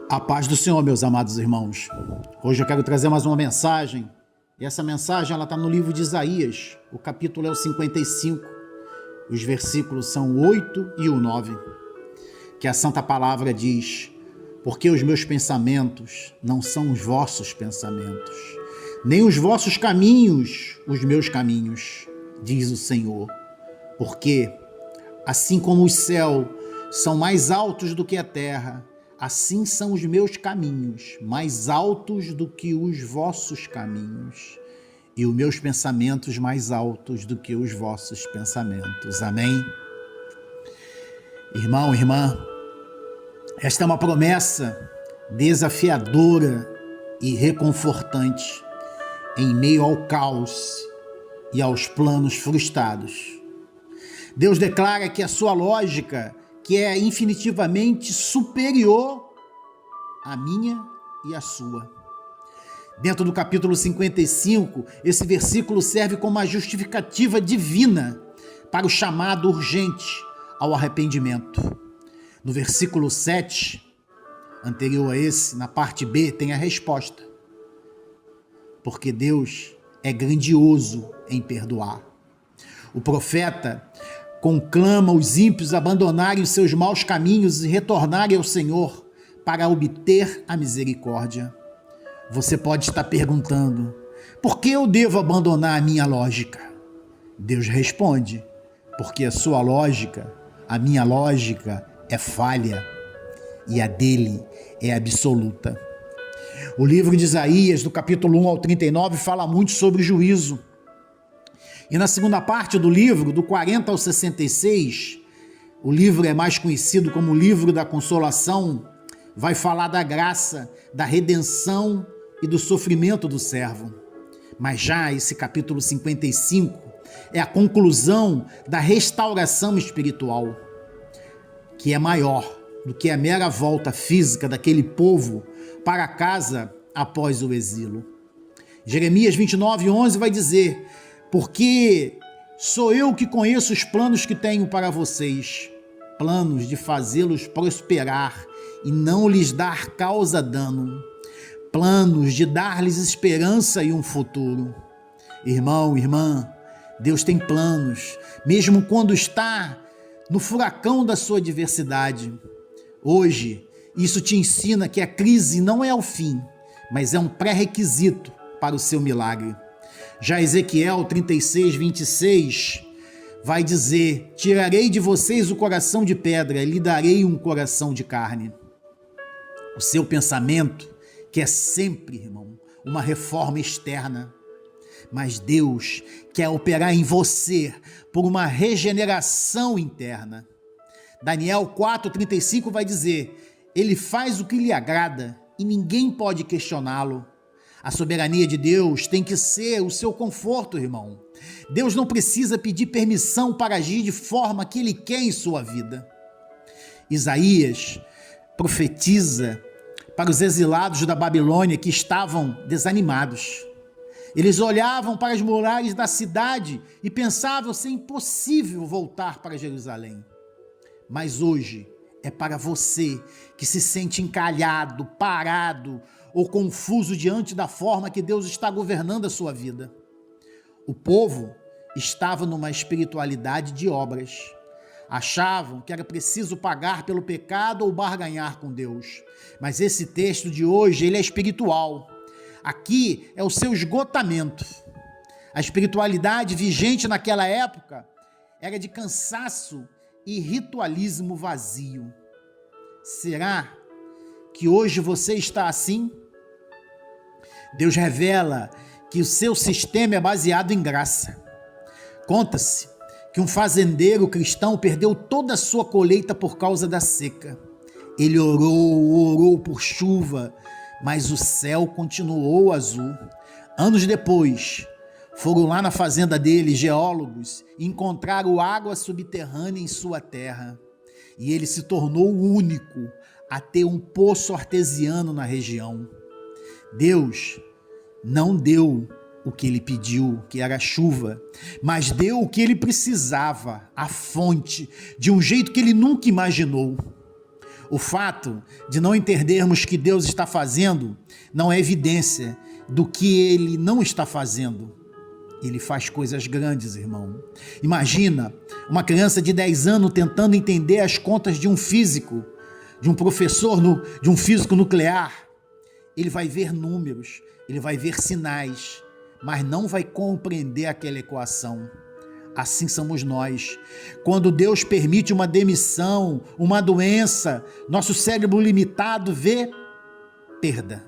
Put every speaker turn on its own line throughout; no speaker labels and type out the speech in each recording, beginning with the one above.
A paz do Senhor, meus amados irmãos. Hoje eu quero trazer mais uma mensagem. E essa mensagem ela está no livro de Isaías. O capítulo é o 55. Os versículos são o 8 e o 9. Que a santa palavra diz: porque os meus pensamentos não são os vossos pensamentos, nem os vossos caminhos os meus caminhos, diz o Senhor. Porque assim como os céus são mais altos do que a terra, assim são os meus caminhos, mais altos do que os vossos caminhos, e os meus pensamentos mais altos do que os vossos pensamentos. Amém? Irmão, irmã, esta é uma promessa desafiadora e reconfortante em meio ao caos e aos planos frustrados. Deus declara que a sua lógica, que é infinitivamente superior à minha e à sua. Dentro do capítulo 55, esse versículo serve como uma justificativa divina para o chamado urgente ao arrependimento. No versículo 7, anterior a esse, na parte B, tem a resposta. Porque Deus é grandioso em perdoar. O profeta conclama os ímpios abandonarem os seus maus caminhos e retornarem ao Senhor para obter a misericórdia. Você pode estar perguntando: por que eu devo abandonar a minha lógica? Deus responde: porque a sua lógica, a minha lógica, é falha e a dele é absoluta. O livro de Isaías, do capítulo 1 ao 39, fala muito sobre o juízo. E na segunda parte do livro, do 40 ao 66, o livro é mais conhecido como o livro da consolação, vai falar da graça, da redenção e do sofrimento do servo. Mas já esse capítulo 55 é a conclusão da restauração espiritual, que é maior do que a mera volta física daquele povo para casa após o exílio. Jeremias 29:11 vai dizer: porque sou eu que conheço os planos que tenho para vocês, planos de fazê-los prosperar e não lhes dar causa dano, planos de dar-lhes esperança e um futuro. Irmão, irmã, Deus tem planos, mesmo quando está no furacão da sua adversidade. Hoje, isso te ensina que a crise não é o fim, mas é um pré-requisito para o seu milagre. Já Ezequiel 36:26 vai dizer: tirarei de vocês o coração de pedra e lhe darei um coração de carne. O seu pensamento quer sempre, irmão, uma reforma externa, mas Deus quer operar em você por uma regeneração interna. Daniel 4:35 vai dizer: ele faz o que lhe agrada e ninguém pode questioná-lo. A soberania de Deus tem que ser o seu conforto, irmão. Deus não precisa pedir permissão para agir de forma que Ele quer em sua vida. Isaías profetiza para os exilados da Babilônia que estavam desanimados. Eles olhavam para as muralhas da cidade e pensavam ser impossível voltar para Jerusalém. Mas hoje é para você que se sente encalhado, parado ou confuso diante da forma que Deus está governando a sua vida. O povo estava numa espiritualidade de obras. Achavam que era preciso pagar pelo pecado ou barganhar com Deus. Mas esse texto de hoje, ele é espiritual. Aqui é o seu esgotamento. A espiritualidade vigente naquela época era de cansaço e ritualismo vazio. Será que hoje você está assim? Deus revela que o seu sistema é baseado em graça. Conta-se que um fazendeiro cristão perdeu toda a sua colheita por causa da seca. Ele orou por chuva, mas o céu continuou azul. Anos depois, foram lá na fazenda dele geólogos e encontraram água subterrânea em sua terra. E ele se tornou o único a ter um poço artesiano na região. Deus não deu o que ele pediu, que era chuva, mas deu o que ele precisava, a fonte, de um jeito que ele nunca imaginou. O fato de não entendermos o que Deus está fazendo não é evidência do que Ele não está fazendo. Ele faz coisas grandes, irmão. Imagina uma criança de 10 anos tentando entender as contas de um físico, de um professor, de um físico nuclear. Ele vai ver números, ele vai ver sinais, mas não vai compreender aquela equação. Assim somos nós. Quando Deus permite uma demissão, uma doença, nosso cérebro limitado vê perda.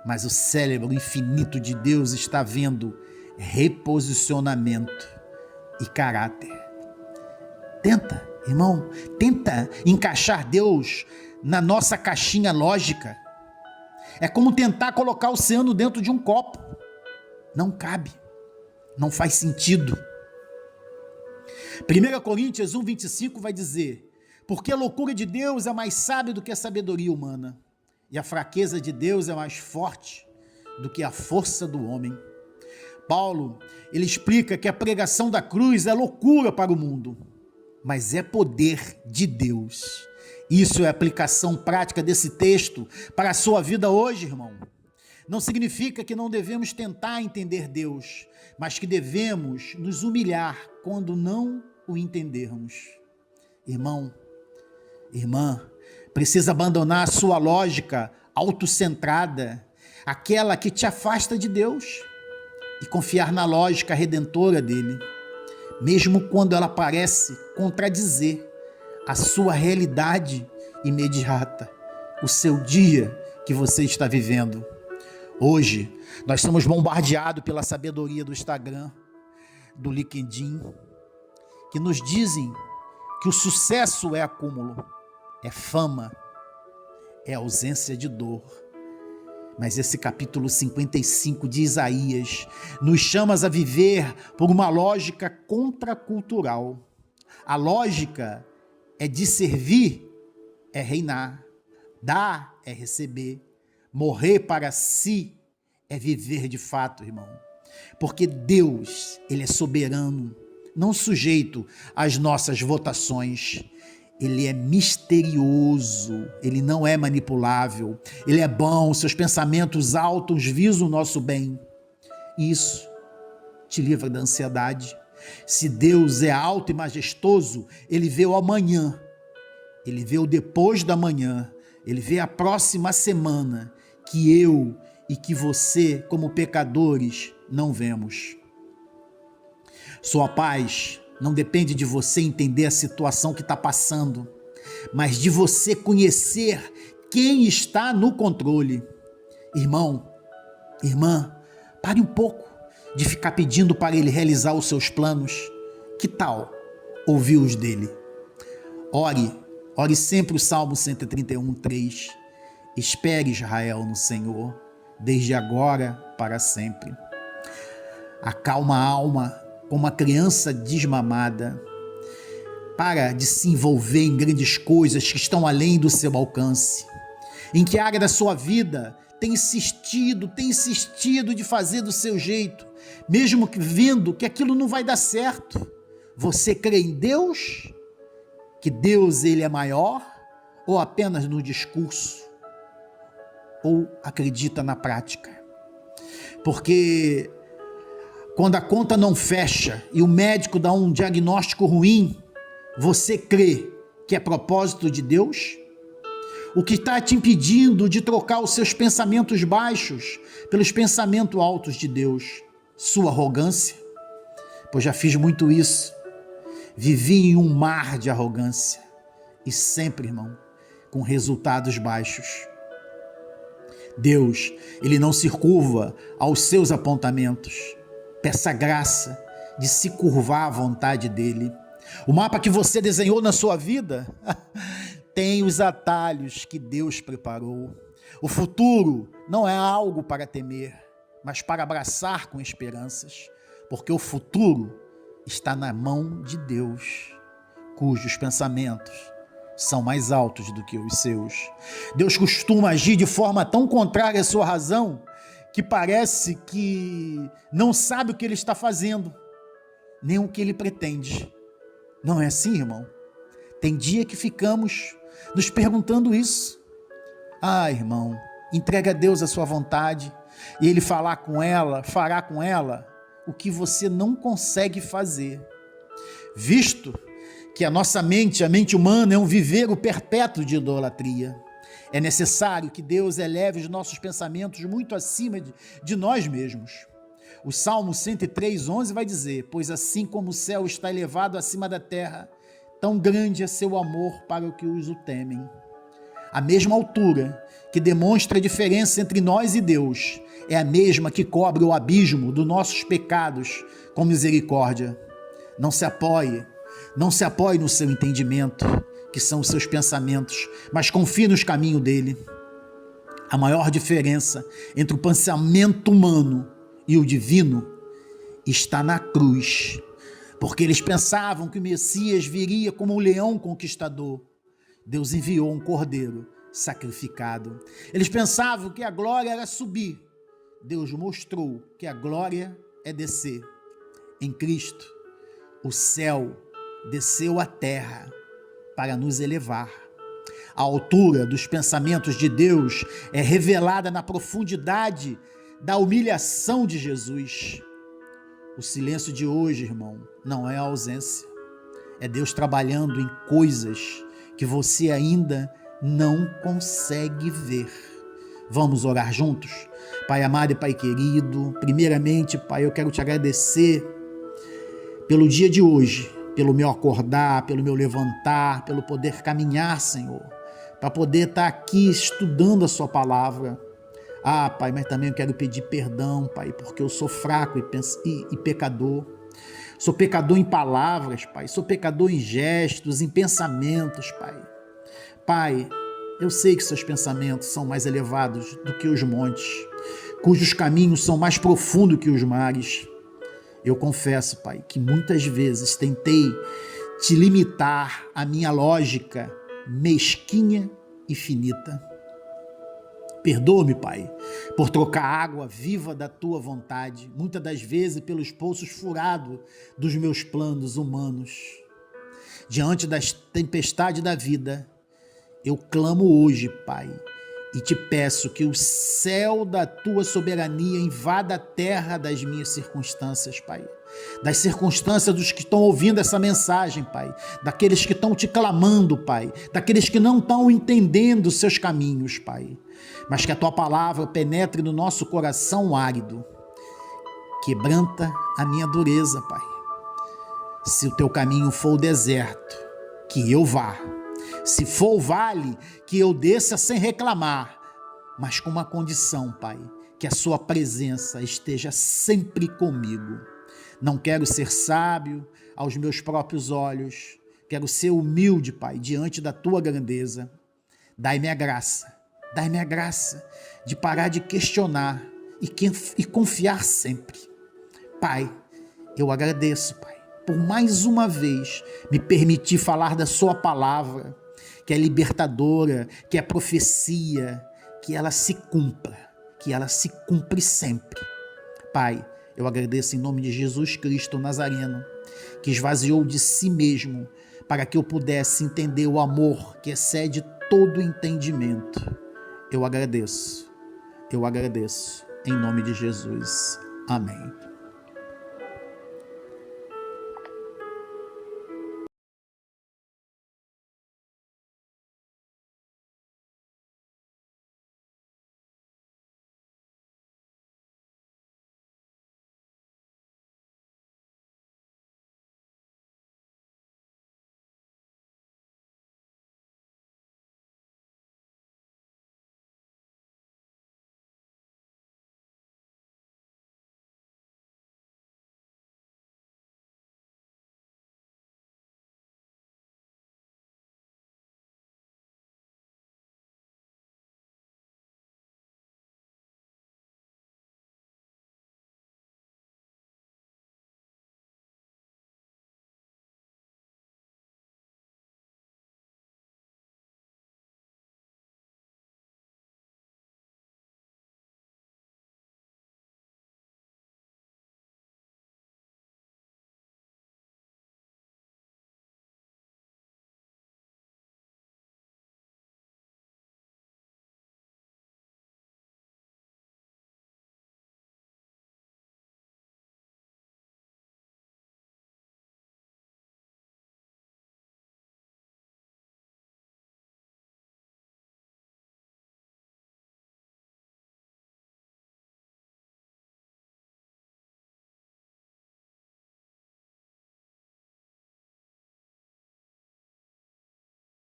Mas o cérebro infinito de Deus está vendo reposicionamento e caráter. Tenta, irmão, tenta encaixar Deus na nossa caixinha lógica. É como tentar colocar o oceano dentro de um copo. Não cabe, não faz sentido. 1 Coríntios 1:25 vai dizer: porque a loucura de Deus é mais sábia do que a sabedoria humana, e a fraqueza de Deus é mais forte do que a força do homem. Paulo, ele explica que a pregação da cruz é loucura para o mundo, mas é poder de Deus. Isso é a aplicação prática desse texto para a sua vida hoje, irmão. Não significa que não devemos tentar entender Deus, mas que devemos nos humilhar quando não o entendermos. Irmão, irmã, precisa abandonar a sua lógica autocentrada, aquela que te afasta de Deus, e confiar na lógica redentora dele, mesmo quando ela parece contradizer a sua realidade imediata, o seu dia que você está vivendo. Hoje, nós somos bombardeados pela sabedoria do Instagram, do LinkedIn, que nos dizem que o sucesso é acúmulo, é fama, é ausência de dor. Mas esse capítulo 55 de Isaías nos chama a viver por uma lógica contracultural. A lógica é de servir, é reinar, dar é receber, morrer para si é viver de fato, irmão. Porque Deus, ele é soberano, não sujeito às nossas votações. Ele é misterioso, ele não é manipulável, ele é bom, seus pensamentos altos visam o nosso bem. Isso te livra da ansiedade. Se Deus é alto e majestoso, ele vê o amanhã, ele vê o depois da manhã, ele vê a próxima semana, que eu e que você, como pecadores, não vemos. Sua paz não depende de você entender a situação que está passando, mas de você conhecer quem está no controle. Irmão, irmã, pare um pouco de ficar pedindo para ele realizar os seus planos. Que tal ouvir os dele? Ore sempre o Salmo 131:3. Espere, Israel, no Senhor, desde agora para sempre. Acalma a alma como uma criança desmamada. Para de se envolver em grandes coisas que estão além do seu alcance. Em que área da sua vida tem insistido de fazer do seu jeito, mesmo que vendo que aquilo não vai dar certo? Você crê em Deus? Que Deus, ele é maior? Ou apenas no discurso? Ou acredita na prática? Porque quando a conta não fecha e o médico dá um diagnóstico ruim, você crê que é propósito de Deus? O que está te impedindo de trocar os seus pensamentos baixos pelos pensamentos altos de Deus? Sua arrogância? Pois já fiz muito isso. Vivi em um mar de arrogância e sempre, irmão, com resultados baixos. Deus, ele não se curva aos seus apontamentos. Peça graça de se curvar à vontade dele. O mapa que você desenhou na sua vida tem os atalhos que Deus preparou. O futuro não é algo para temer, mas para abraçar com esperanças, porque o futuro está na mão de Deus, cujos pensamentos são mais altos do que os seus. Deus costuma agir de forma tão contrária à sua razão, que parece que não sabe o que ele está fazendo, nem o que ele pretende. Não é assim, irmão? Tem dia que ficamos nos perguntando isso. Ah, irmão, entrega a Deus a sua vontade e Ele fará com ela o que você não consegue fazer. Visto que a nossa mente, a mente humana, é um viveiro perpétuo de idolatria. É necessário que Deus eleve os nossos pensamentos muito acima de nós mesmos. O Salmo 103:11 vai dizer: pois assim como o céu está elevado acima da terra, tão grande é seu amor para os que o temem. A mesma altura que demonstra a diferença entre nós e Deus é a mesma que cobre o abismo dos nossos pecados com misericórdia. Não se apoie no seu entendimento, que são os seus pensamentos, mas confie nos caminhos dele. A maior diferença entre o pensamento humano e o divino está na cruz, porque eles pensavam que o Messias viria como um leão conquistador. Deus enviou um cordeiro sacrificado. Eles pensavam que a glória era subir. Deus mostrou que a glória é descer. Em Cristo, o céu desceu à terra para nos elevar. A altura dos pensamentos de Deus é revelada na profundidade da humilhação de Jesus. O silêncio de hoje, irmão, não é a ausência. É Deus trabalhando em coisas que você ainda não consegue ver. Vamos orar juntos? Pai amado e Pai querido, primeiramente, Pai, eu quero te agradecer pelo dia de hoje, pelo meu acordar, pelo meu levantar, pelo poder caminhar, Senhor, para poder estar aqui estudando a sua palavra. Ah, Pai, mas também eu quero pedir perdão, Pai, porque eu sou fraco e pecador. Sou pecador em palavras, Pai, sou pecador em gestos, em pensamentos, Pai. Pai, eu sei que seus pensamentos são mais elevados do que os montes, cujos caminhos são mais profundos que os mares. Eu confesso, Pai, que muitas vezes tentei te limitar à minha lógica mesquinha e finita. Perdoa-me, Pai, por trocar a água viva da tua vontade, muitas das vezes pelos poços furados dos meus planos humanos. Diante das tempestades da vida, eu clamo hoje, Pai, e te peço que o céu da tua soberania invada a terra das minhas circunstâncias, Pai. Das circunstâncias dos que estão ouvindo essa mensagem, Pai. Daqueles que estão te clamando, Pai. Daqueles que não estão entendendo os seus caminhos, Pai. Mas que a tua palavra penetre no nosso coração árido. Quebranta a minha dureza, Pai. Se o teu caminho for o deserto, que eu vá. Se for o vale, que eu desça sem reclamar, mas com uma condição, Pai, que a sua presença esteja sempre comigo. Não quero ser sábio aos meus próprios olhos, quero ser humilde, Pai, diante da tua grandeza. Dai-me a graça de parar de questionar e confiar sempre. Pai, eu agradeço, Pai, por mais uma vez me permitir falar da sua palavra, que é libertadora, que é profecia, que ela se cumpre sempre. Pai, eu agradeço em nome de Jesus Cristo Nazareno, que esvaziou de si mesmo para que eu pudesse entender o amor que excede todo entendimento. Eu agradeço, em nome de Jesus. Amém.